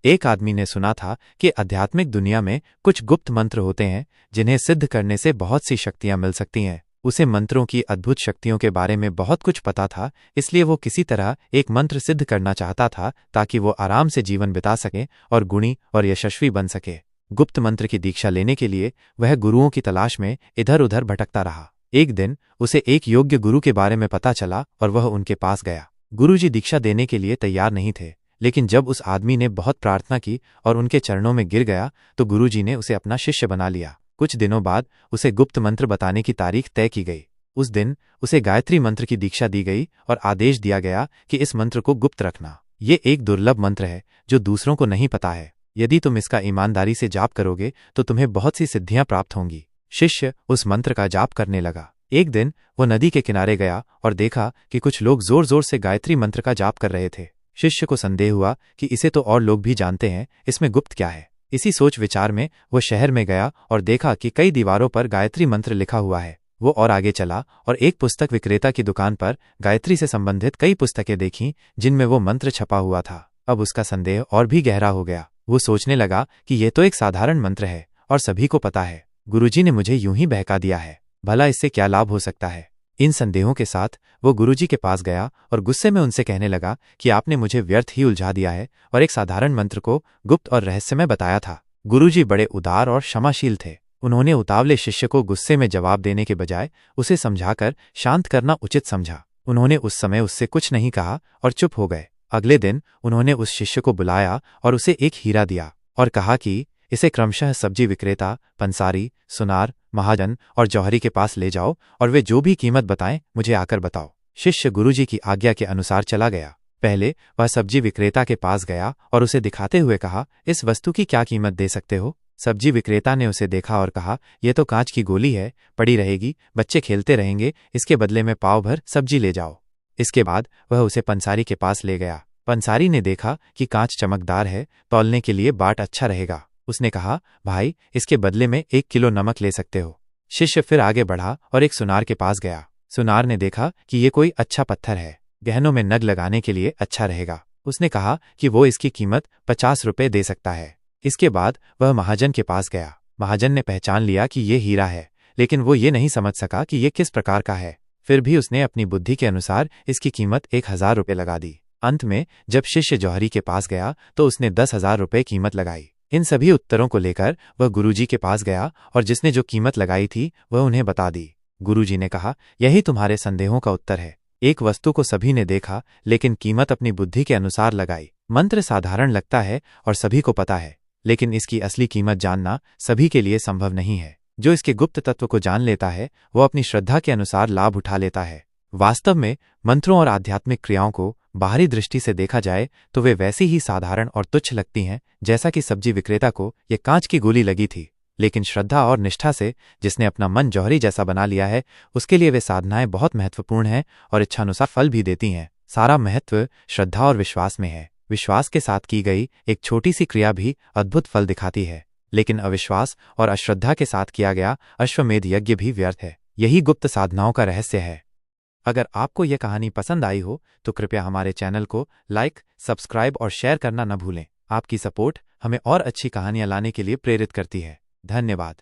एक आदमी ने सुना था कि आध्यात्मिक दुनिया में कुछ गुप्त मंत्र होते हैं जिन्हें सिद्ध करने से बहुत सी शक्तियां मिल सकती हैं। उसे मंत्रों की अद्भुत शक्तियों के बारे में बहुत कुछ पता था, इसलिए वो किसी तरह एक मंत्र सिद्ध करना चाहता था ताकि वो आराम से जीवन बिता सके और गुणी और यशस्वी बन सके। गुप्त मंत्र की दीक्षा लेने के लिए वह गुरुओं की तलाश में इधर उधर भटकता रहा। एक दिन उसे एक योग्य गुरु के बारे में पता चला और वह उनके पास गया। गुरुजी दीक्षा देने के लिए तैयार नहीं थे, लेकिन जब उस आदमी ने बहुत प्रार्थना की और उनके चरणों में गिर गया तो गुरुजी ने उसे अपना शिष्य बना लिया। कुछ दिनों बाद उसे गुप्त मंत्र बताने की तारीख तय की गई। उस दिन उसे गायत्री मंत्र की दीक्षा दी गई और आदेश दिया गया कि इस मंत्र को गुप्त रखना। ये एक दुर्लभ मंत्र है जो दूसरों को नहीं पता है। यदि तुम इसका ईमानदारी से जाप करोगे तो तुम्हें बहुत सी सिद्धियां प्राप्त होंगी। शिष्य उस मंत्र का जाप करने लगा। एक दिन वो नदी के किनारे गया और देखा कि कुछ लोग जोर जोर से गायत्री मंत्र का जाप कर रहे थे। शिष्य को संदेह हुआ कि इसे तो और लोग भी जानते हैं, इसमें गुप्त क्या है। इसी सोच विचार में वो शहर में गया और देखा कि कई दीवारों पर गायत्री मंत्र लिखा हुआ है। वो और आगे चला और एक पुस्तक विक्रेता की दुकान पर गायत्री से संबंधित कई पुस्तकें देखीं जिनमें वो मंत्र छपा हुआ था। अब उसका संदेह और भी गहरा हो गया। वो सोचने लगा कि यह तो एक साधारण मंत्र है और सभी को पता है। गुरुजी ने मुझे यूं ही बहका दिया है, भला इससे क्या लाभ हो सकता है। इन संदेहों के साथ वो गुरुजी के पास गया और गुस्से में उनसे कहने लगा कि आपने मुझे व्यर्थ ही उलझा दिया है और एक साधारण मंत्र को गुप्त और रहस्यमय बताया था। गुरुजी बड़े उदार और क्षमाशील थे। उन्होंने उतावले शिष्य को गुस्से में जवाब देने के बजाय उसे समझाकर शांत करना उचित समझा। उन्होंने उस समय उससे कुछ नहीं कहा और चुप हो गए। अगले दिन उन्होंने उस शिष्य को बुलाया और उसे एक हीरा दिया और कहा कि इसे क्रमशः सब्जी विक्रेता, पंसारी, सुनार, महाजन और जौहरी के पास ले जाओ और वे जो भी कीमत बताएं मुझे आकर बताओ। शिष्य गुरुजी की आज्ञा के अनुसार चला गया। पहले वह सब्जी विक्रेता के पास गया और उसे दिखाते हुए कहा, इस वस्तु की क्या कीमत दे सकते हो। सब्जी विक्रेता ने उसे देखा और कहा, यह तो कांच की गोली है, पड़ी रहेगी, बच्चे खेलते रहेंगे, इसके बदले में पाव भर सब्जी ले जाओ। इसके बाद वह उसे पंसारी के पास ले गया। पंसारी ने देखा कि कांच चमकदार है, तौलने के लिए बाट अच्छा रहेगा। उसने कहा, भाई इसके बदले में 1 किलो नमक ले सकते हो। शिष्य फिर आगे बढ़ा और एक सुनार के पास गया। सुनार ने देखा कि ये कोई अच्छा पत्थर है, गहनों में नग लगाने के लिए अच्छा रहेगा। उसने कहा कि वो इसकी कीमत 50 रुपये दे सकता है। इसके बाद वह महाजन के पास गया। महाजन ने पहचान लिया कि ये हीरा है, लेकिन वो ये नहीं समझ सका कि ये किस प्रकार का है। फिर भी उसने अपनी बुद्धि के अनुसार इसकी कीमत 1000 रुपये लगा दी। अंत में जब शिष्य जौहरी के पास गया तो उसने 10,000 रुपये कीमत लगाई। इन सभी उत्तरों को लेकर वह गुरुजी के पास गया और जिसने जो कीमत लगाई थी वह उन्हें बता दी। गुरुजी ने कहा, यही तुम्हारे संदेहों का उत्तर है। एक वस्तु को सभी ने देखा, लेकिन कीमत अपनी बुद्धि के अनुसार लगाई। मंत्र साधारण लगता है और सभी को पता है, लेकिन इसकी असली कीमत जानना सभी के लिए संभव नहीं है। जो इसके गुप्त तत्व को जान लेता है वो अपनी श्रद्धा के अनुसार लाभ उठा लेता है। वास्तव में मंत्रों और आध्यात्मिक क्रियाओं को बाहरी दृष्टि से देखा जाए तो वे वैसी ही साधारण और तुच्छ लगती हैं जैसा कि सब्जी विक्रेता को ये कांच की गोली लगी थी। लेकिन श्रद्धा और निष्ठा से जिसने अपना मन जौहरी जैसा बना लिया है, उसके लिए वे साधनाएं बहुत महत्वपूर्ण हैं और इच्छानुसार फल भी देती हैं। सारा महत्व श्रद्धा और विश्वास में है। विश्वास के साथ की गई एक छोटी सी क्रिया भी अद्भुत फल दिखाती है, लेकिन अविश्वास और अश्रद्धा के साथ किया गया अश्वमेध यज्ञ भी व्यर्थ है। यही गुप्त साधनाओं का रहस्य है। अगर आपको यह कहानी पसंद आई हो तो कृपया हमारे चैनल को लाइक, सब्सक्राइब और शेयर करना न भूलें। आपकी सपोर्ट हमें और अच्छी कहानियां लाने के लिए प्रेरित करती है। धन्यवाद।